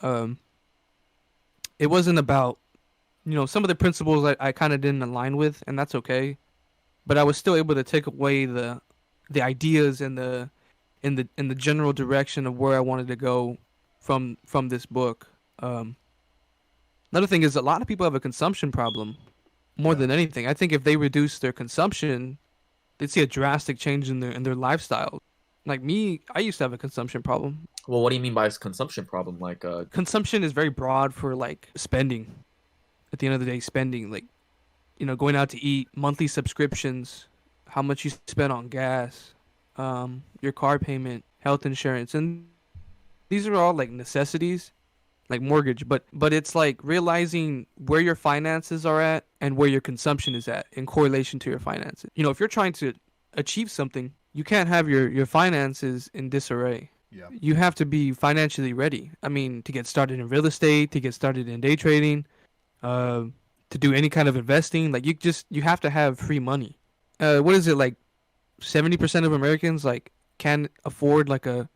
It wasn't about, some of the principles I kind of didn't align with, and that's okay, but I was still able to take away the ideas and the general direction of where I wanted to go from this book. Another thing is, a lot of people have a consumption problem more than anything. I think if they reduce their consumption, they'd see a drastic change in their lifestyle. Like me, I used to have a consumption problem. Well, what do you mean by consumption problem? Like, Consumption is very broad for like spending. At the end of the day, spending, like, going out to eat, monthly subscriptions, how much you spend on gas, your car payment, health insurance, and these are all like necessities, like mortgage. But it's like realizing where your finances are at and where your consumption is at in correlation to your finances. If you're trying to achieve something, you can't have your finances in disarray. Yeah. You have to be financially ready. I mean, to get started in real estate, to get started in day trading, to do any kind of investing, like you have to have free money. What is it, like 70% of Americans like can't afford like a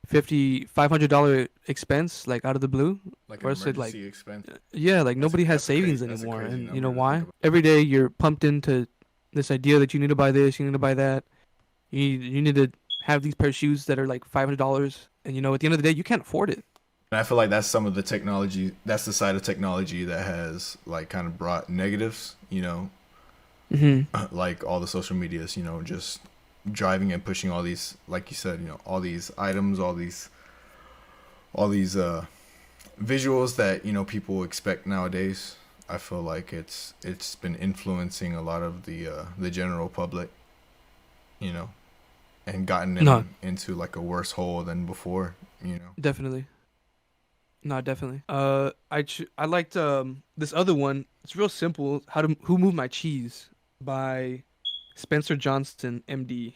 $500 expense, like out of the blue? Like Or an is it, like, emergency expense. Yeah, like nobody has that's a crazy- savings that's a anymore. crazy And you number know to why? think about. Every day you're pumped into this idea that you need to buy this, you need to buy that. You need to have these pair of shoes that are like $500, and at the end of the day you can't afford it. And I feel like that's some of the technology. That's the side of technology that has like kind of brought negatives. Like all the social medias. Just driving and pushing all these, like you said, all these items, all these visuals that people expect nowadays. I feel like it's been influencing a lot of the general public, and gotten them into like a worse hole than before. Definitely. No, definitely. I liked this other one. It's real simple. Who Moved My Cheese by Spencer Johnston, MD.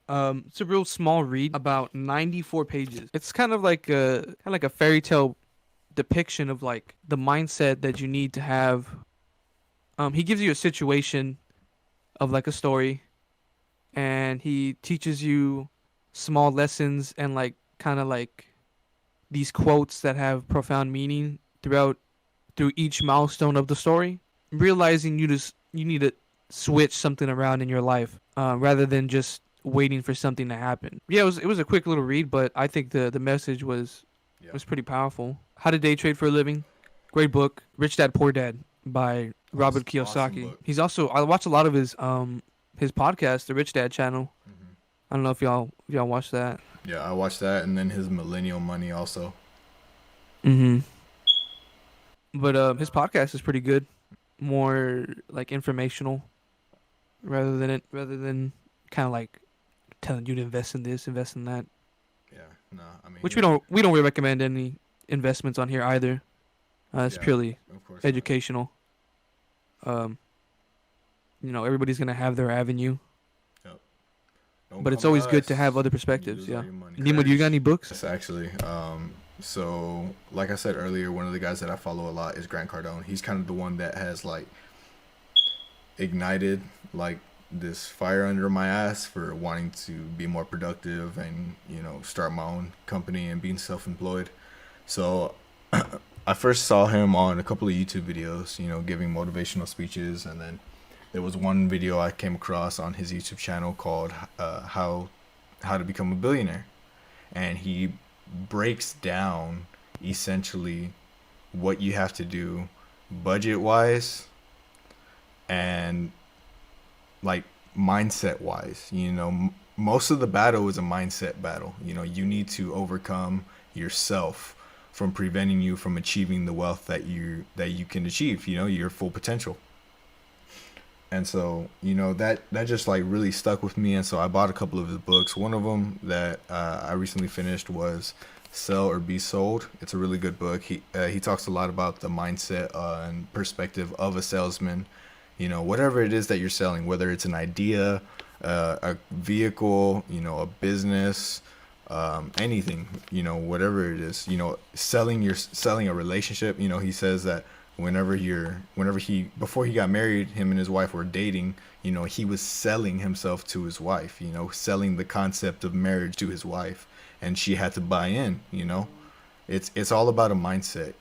It's a real small read, about 94 pages. It's kind of like a fairy tale depiction of like the mindset that you need to have He gives you a situation of like a story, and he teaches you small lessons and like kind of like these quotes that have profound meaning through each milestone of the story. Realizing you need to switch something around in your life, rather than just waiting for something to happen. Yeah, it was a quick little read, but I think the message Yeah. was pretty powerful. How to Day Trade for a Living, great book. Rich Dad Poor Dad by Robert Awesome Kiyosaki. book. He's also, I watch a lot of his podcast, the Rich Dad channel. Hmm. I don't know if y'all watch that. Yeah, I watched that, and then his Millennial Money also. Mm-hmm. But his podcast is pretty good, more like informational rather than kind of like telling you to invest in this, invest in that. Yeah, no, I mean, Which we don't really recommend any investments on here either. It's yeah, purely of course not. educational. Um, everybody's gonna have their avenue, Yep. Don't but it's come to always good to us. have other You perspectives. lose Yeah. all your money. Nemo, do you got any books? Yes, actually. So like I said earlier, one of the guys that I follow a lot is Grant Cardone. He's kind of the one that has like ignited like this fire under my ass for wanting to be more productive and start my own company and being self-employed. So I first saw him on a couple of YouTube videos, giving motivational speeches, and then there was one video I came across on his YouTube channel called how to become a billionaire, and he breaks down essentially what you have to do budget wise and like mindset wise. Most of the battle is a mindset battle. You need to overcome yourself from preventing you from achieving the wealth that you can achieve, your full potential. And so that just like really stuck with me, and so I bought a couple of his books. One of them that I recently finished was Sell or Be Sold. It's a really good book. He talks a lot about the mindset and perspective of a salesman. Whatever it is that you're selling, whether it's an idea, a vehicle, a business, anything, whatever it is, selling a relationship. He says that before he got married, him and his wife were dating, he was selling himself to his wife, selling the concept of marriage to his wife, and she had to buy in. It's all about a mindset.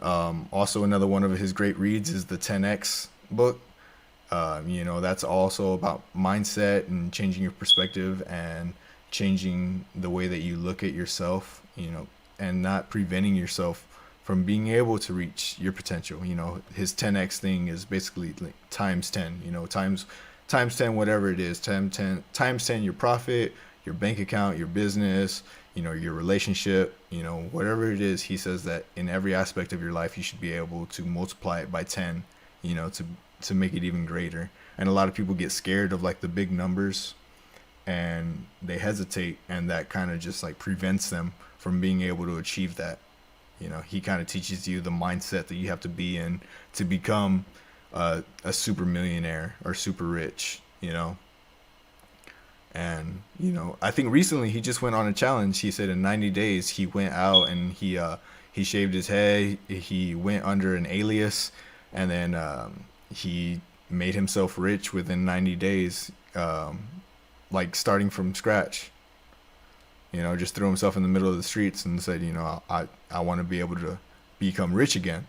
Also another one of his great reads is the 10X book. That's also about mindset and changing your perspective and changing the way that you look at yourself, and not preventing yourself from being able to reach your potential. His 10X thing is basically like times 10, times 10, whatever it is, times 10 your profit, your bank account, your business, your relationship, whatever it is. He says that in every aspect of your life, you should be able to multiply it by 10, to make it even greater. And a lot of people get scared of like the big numbers, and they hesitate, and that kind of just like prevents them from being able to achieve that. He kind of teaches you the mindset that you have to be in to become a super millionaire or super rich. And I think recently he just went on a challenge. He said in 90 days he went out and he shaved his head, he went under an alias, and then he made himself rich within 90 days, like starting from scratch. Just threw himself in the middle of the streets and said, I want to be able to become rich again.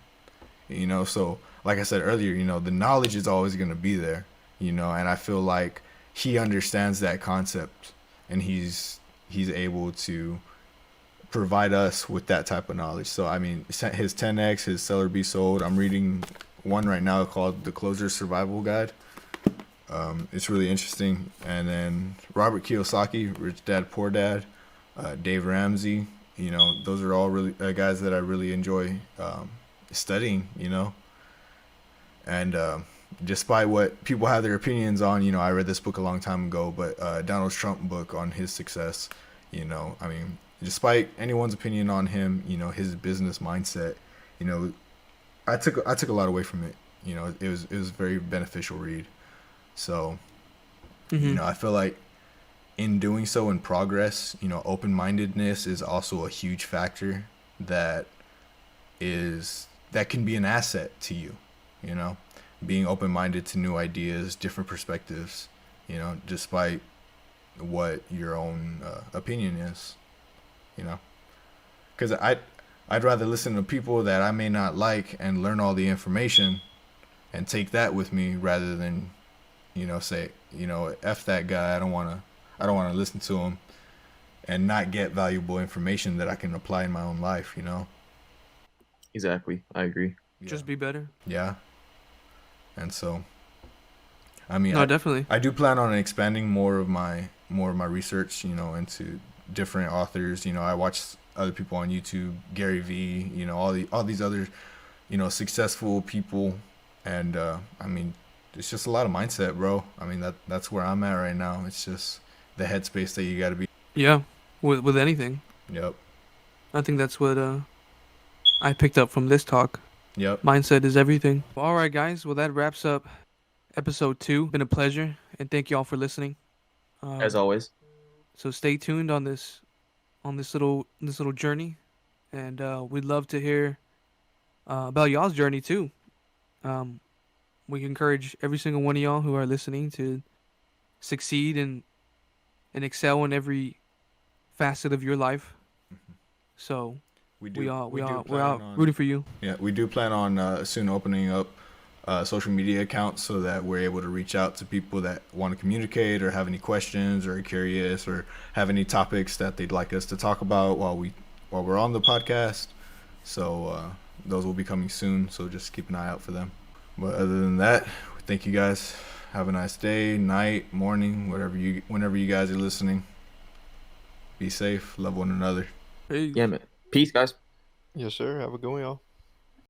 So like I said earlier, the knowledge is always going to be there, and I feel like he understands that concept, and he's able to provide us with that type of knowledge. So I mean, his 10X, his Sell or Be Sold. I'm reading one right now called The Closer's Survival Guide. It's really interesting. And then Robert Kiyosaki, Rich Dad Poor Dad, Dave Ramsey. Those are all really guys that I really enjoy studying. And despite what people have their opinions on, I read this book a long time ago, but Donald Trump book on his success. I mean, despite anyone's opinion on him, his business mindset, I took a lot away from it. It was a very beneficial read. So, Mm-hmm. I feel like in doing so in progress, open-mindedness is also a huge factor that can be an asset to you, being open-minded to new ideas, different perspectives, despite what your own opinion is, because I'd rather listen to people that I may not like and learn all the information and take that with me rather than say F that guy, I don't want to listen to him and not get valuable information that I can apply in my own life. Exactly. I agree. Just be better. Yeah. And so, I mean, No, definitely. I do plan on expanding more of my research, into different authors. I watch other people on YouTube, Gary V, all these other, successful people, and I mean, it's just a lot of mindset, bro. I mean, that's where I'm at right now. It's just the headspace that you got to be. Yeah, with anything. Yep. I think that's what I picked up from this talk. Yep. Mindset is everything. All right, guys. Well, that wraps up episode 2. Been a pleasure, and thank you all for listening. As always. So stay tuned on this little journey, and we'd love to hear about y'all's journey too. We encourage every single one of y'all who are listening to succeed and excel in every facet of your life. So we're out rooting for you. Yeah, we do plan on soon opening up social media accounts so that we're able to reach out to people that want to communicate or have any questions or are curious or have any topics that they'd like us to talk about while we're on the podcast. So those will be coming soon. So just keep an eye out for them. But other than that, thank you guys. Have a nice day, night, morning, whenever you guys are listening. Be safe. Love one another. Peace. Yeah, man. Peace, guys. Yes, sir. Have a good one, y'all.